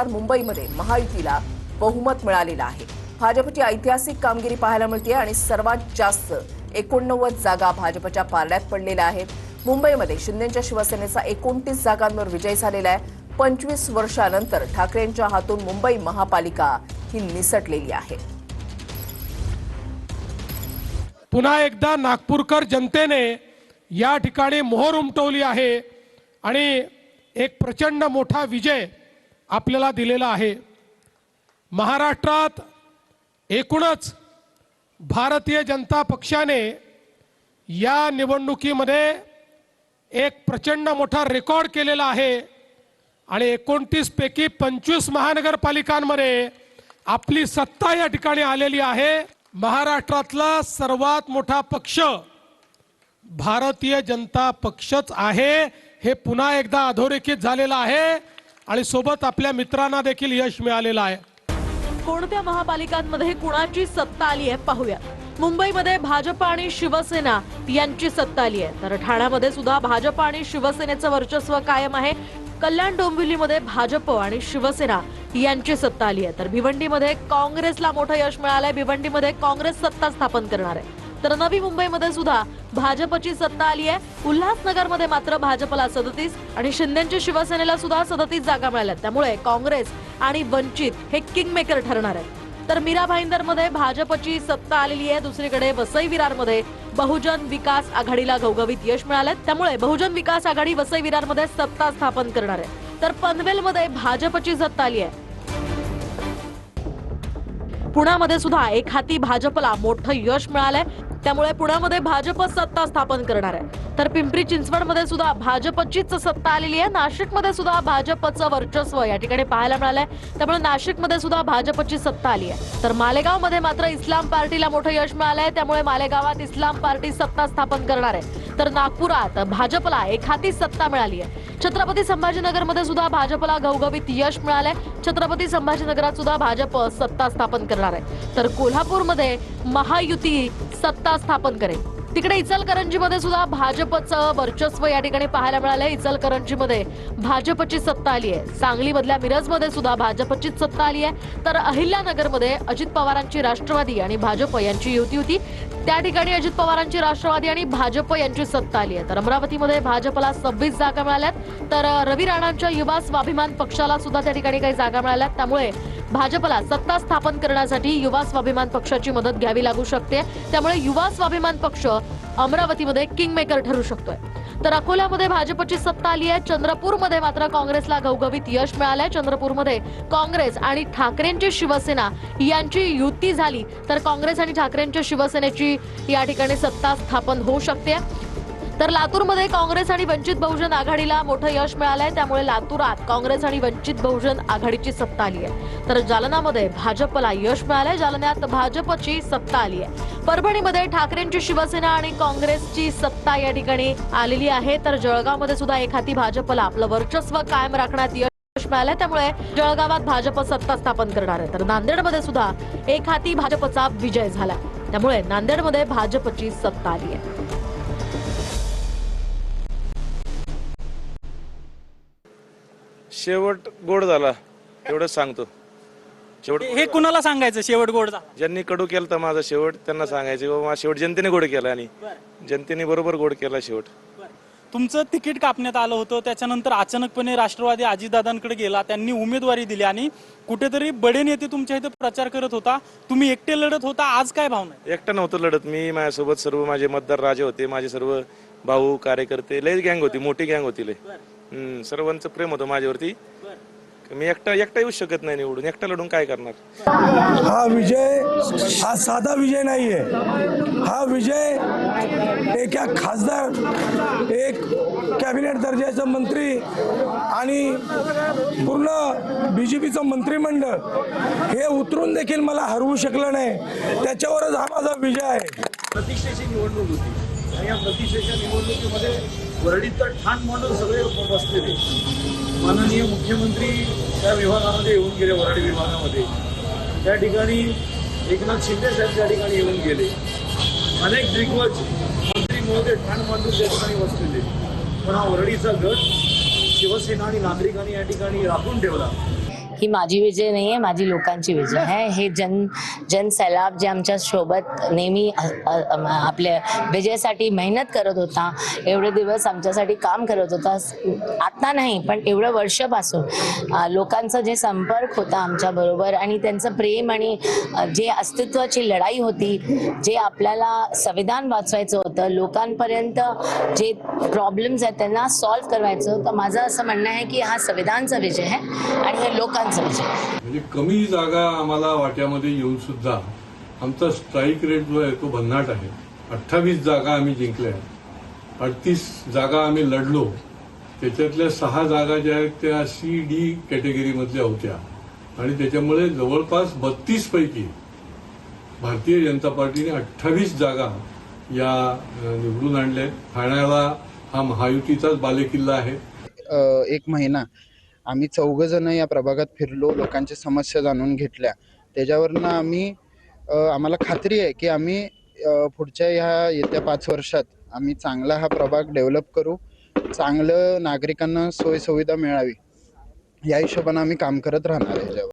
मुंबईमध्ये महायुतीला बहुमत मिळालेलं आहे। भाजपची ऐतिहासिक कामगिरी पाहायला मिळते आणि सर्वात जास्त 89 जागा भाजपच्या पारड्यात पडलेल्या आहेत। मुंबईमध्ये शिंदेंच्या शिवसेनेचा 29 जागांवर विजय झालेला आहे। 25 वर्षांनंतर ठाकरेंच्या हातून मुंबई महापालिका ही निसटलेली आहे। पुन्हा एकदा नागपूरकर जनतेने या ठिकाणी मोहर उमटवली आहे आणि एक प्रचंड मोठा विजय आपल्याला दिलेला आहे। महाराष्ट्रात एकूणच भारतीय जनता पक्षाने या निवडणुकीमध्ये एक प्रचंड मोठा रेकॉर्ड केलेला आहे आणि 29 पैकी 25 महानगरपालिकांमध्ये आपली सत्ता या ठिकाणी आलेली आहे। महाराष्ट्रातला सर्वात मोठा पक्ष भारतीय जनता पक्षच आहे हे पुन्हा एकदा अधोरेखित झालेलं आहे आणि सोबत आपल्या मित्रांना देखील यश मिळालेलं आहे। कोणत्या महापालिकांमध्ये कुणाची सत्ता आली आहे पाहूया। मुंबईमध्ये भाजप आणि शिवसेना यांची सत्ता आली आहे, तर ठाण्यामध्ये सुद्धा भाजप आणि शिवसेनेचं वर्चस्व कायम आहे। कल्याण डोंबिवलीमध्ये भाजप आणि शिवसेना यांची सत्ता आली आहे, तर भिवंडीमध्ये काँग्रेसला मोठं यश मिळालंय। भिवंडीमध्ये काँग्रेस सत्ता स्थापन करणार आहे, तर नवी मुंबईमध्ये सुद्धा भाजपची सत्ता आली आहे। उल्हासनगरमध्ये मात्र भाजपला 37 आणि शिंदेंच्या शिवसेनेला सुद्धा 37 जागा मिळाल्या, त्यामुळे काँग्रेस आणि वंचित हे किंग मेकर ठरणार आहेत। तर मीरा भाईंदरमध्ये भाजपची सत्ता आलेली आहे। दुसरीकडे वसई विरारमध्ये बहुजन विकास आघाडीला घवघवीत यश मिळालंय, त्यामुळे बहुजन विकास आघाडी वसई विरारमध्ये सत्ता स्थापन करणार आहे। तर पनवेलमध्ये भाजपची सत्ता आली आहे। पुण्यामध्ये सुद्धा एक हाती भाजपला मोठं यश मिळालंय, त्यामुळे पुण्यामध्ये भाजप सत्ता स्थापन करणार आहे। तर पिंपरी चिंचवडमध्ये सुद्धा भाजपचीच सत्ता आलेली आहे। नाशिकमध्ये सुद्धा भाजपचं वर्चस्व या ठिकाणी पाहायला मिळालंय, त्यामुळे नाशिकमध्ये सुद्धा भाजपची सत्ता आली आहे। तर मालेगावमध्ये मात्र इस्लाम पार्टीला मोठं यश मिळालंय, त्यामुळे मालेगावात इस्लाम पार्टी सत्ता स्थापन करणार आहे। तर नागपुरात भाजपला एक हाती सत्ता मिळाली आहे। छत्रपती संभाजीनगरमध्ये सुद्धा भाजपला घवघवीत यश मिळालंय। छत्रपती संभाजीनगरात सुद्धा भाजप सत्ता स्थापन करणार आहे। तर कोल्हापूरमध्ये महायुती सत्ता स्थापन करेल। तिकडे इचलकरंजीमध्ये सुद्धा भाजपचं वर्चस्व या ठिकाणी पाहायला मिळालंय। इचलकरंजीमध्ये भाजपची सत्ता आली आहे। सांगलीमधल्या मिरजमध्ये सुद्धा भाजपची सत्ता आली आहे। तर अहिल्यानगरमध्ये अजित पवारांची राष्ट्रवादी आणि भाजप यांची युती होती, त्या ठिकाणी अजित पवारांची राष्ट्रवादी आणि भाजप यांची सत्ता आली आहे। तर अमरावतीमध्ये भाजपला 26 जागा मिळाल्यात, तर रवी राणांच्या युवा स्वाभिमान पक्षाला सुद्धा त्या ठिकाणी काही जागा मिळाल्यात, त्यामुळे भाजपला सत्ता स्थापन करण्यासाठी युवा स्वाभिमान पक्षाची मदत घ्यावी लागू शकते, त्यामुळे युवा स्वाभिमान पक्ष अमरावतीमध्ये किंग मेकर ठरू शकतोय। तर अकोल्यामध्ये भाजपची सत्ता आली आहे। चंद्रपूरमध्ये मात्र काँग्रेसला घवघवीत यश मिळालंय। चंद्रपूरमध्ये काँग्रेस आणि ठाकरेंची शिवसेना यांची युती झाली, तर काँग्रेस आणि ठाकरेंच्या शिवसेनेची या ठिकाणी सत्ता स्थापन होऊ शकते। तर लातूरमध्ये काँग्रेस आणि वंचित बहुजन आघाडीला मोठं यश मिळालंय, त्यामुळे लातूरात काँग्रेस आणि वंचित बहुजन आघाडीची सत्ता आली आहे। तर जालनामध्ये भाजपला यश मिळालंय, जालन्यात भाजपची सत्ता आली आहे। परभणीमध्ये ठाकरेंची शिवसेना आणि काँग्रेसची सत्ता या ठिकाणी आलेली आहे। तर जळगावमध्ये सुद्धा एक हाती भाजपला आपलं वर्चस्व कायम राखण्यात यश मिळालंय, त्यामुळे जळगावात भाजप सत्ता स्थापन करणार आहे। तर नांदेडमध्ये सुद्धा एक हाती भाजपचा विजय झाला, त्यामुळे नांदेडमध्ये भाजपची सत्ता आली आहे। शेवट गोड झाला एवढंच सांगतो। शेवट हे कुणाला सांगायचं शेवट गोड झाला? ज्यांनी कडू केलं तर माझा शेवट त्यांना सांगायचं बाबा शेवट जनतेने गोड केला आणि जनतेने बरोबर गोड केला शेवट। तुमचं तिकीट कापण्यात आलं होतं, त्याच्यानंतर अचानकपणे राष्ट्रवादी अजितदादांकडे गेला, त्यांनी उमेदवारी दिली आणि कुठेतरी बडे नेते तुमच्या इथे प्रचार करत होता, तुम्ही एकटे लढत होता, आज काय भावना? एकटा नव्हतं लढत मी, माझ्यासोबत सर्व माझे मतदार राजे होते, माझे सर्व भाऊ कार्यकर्ते, लय गँग होती, मोठी गँग होती लय। सर्वांचं प्रेम होतं माझ्यावरती। मी एकटा येऊ शकत नाही निवडून, एकटा लढून काय करणार। हा विजय हा साधा विजय नाहीये, हा विजय एका खासदार, एक कॅबिनेट दर्जाचा मंत्री आणि पूर्ण बीजेपीचं मंत्रिमंडळ हे उतरून देखील मला हरवू शकलं नाही, त्याच्यावरच हा माझा विजय आहे। प्रतिष्ठेची निवडणूक होती आणि या प्रतिष्ठेच्या निवडणुकीमध्ये वरळीचं ठाण मांडून सगळे बसलेले माननीय मुख्यमंत्री त्या विभागामध्ये येऊन गेले, वरळी विभागामध्ये त्या ठिकाणी एकनाथ शिंदे साहेब त्या ठिकाणी येऊन गेले, अनेक दिग्गज मंत्री महोदय ठाण मांडून त्या ठिकाणी बसलेले, पण हा वरळीचा गट शिवसेना आणि नागरिकांनी या ठिकाणी राखून ठेवला। ही माझी विजय नाही आहे, माझी लोकांची विजय आहे. हे जन सैलाब जे आमच्या सोबत नेहमी आपल्या विजयासाठी मेहनत करत होता, एवढे दिवस आमच्यासाठी काम करत होता, आता नाही पण एवढं वर्षापासून लोकांचा जे संपर्क होता आमच्या बरोबर आणि त्यांचं प्रेम आणि जे अस्तित्वाची लढाई होती, जे आपल्याला संविधान वाचवायचं होतं, लोकांपर्यंत जे प्रॉब्लेम्स आहेत त्यांना सॉल्व्ह करायचं, तर माझं असं म्हणणं आहे की हा संविधानचा विजय आहे आणि हे लोकांचा विजय. म्हणजे कमी जागा आम्हाला वाट्यामध्ये येऊन सुद्धा आमचा स्ट्राईक रेट जो आहे तो भन्नाट आहे. 28 जागा आम्ही जिंकल्या, 38 जागा आम्ही लढलो, त्याच्यातल्या 6 जागा ज्या आहेत त्या CD कॅटेगरीमधल्या होत्या आणि त्याच्यामुळे जवळपास 32 पैकी भारतीय जनता पार्टीने 28 जागा या निवडून आणल्या. ठाण्याला हा महायुतीचाच बालेकिल्ला आहे. एक महिना आम्ही 4 जण या प्रभागात फिरलो, लोकांच्या समस्या जाणून घेतल्या. त्याच्यावरनं आम्हाला खात्री आहे की आम्ही पुढच्या ह्या येत्या 5 वर्षात आम्ही चांगला हा प्रभाग डेव्हलप करू, चांगलं नागरिकांना सोयीसुविधा मिळावी या हिशोबाने आम्ही काम करत राहणार आहे.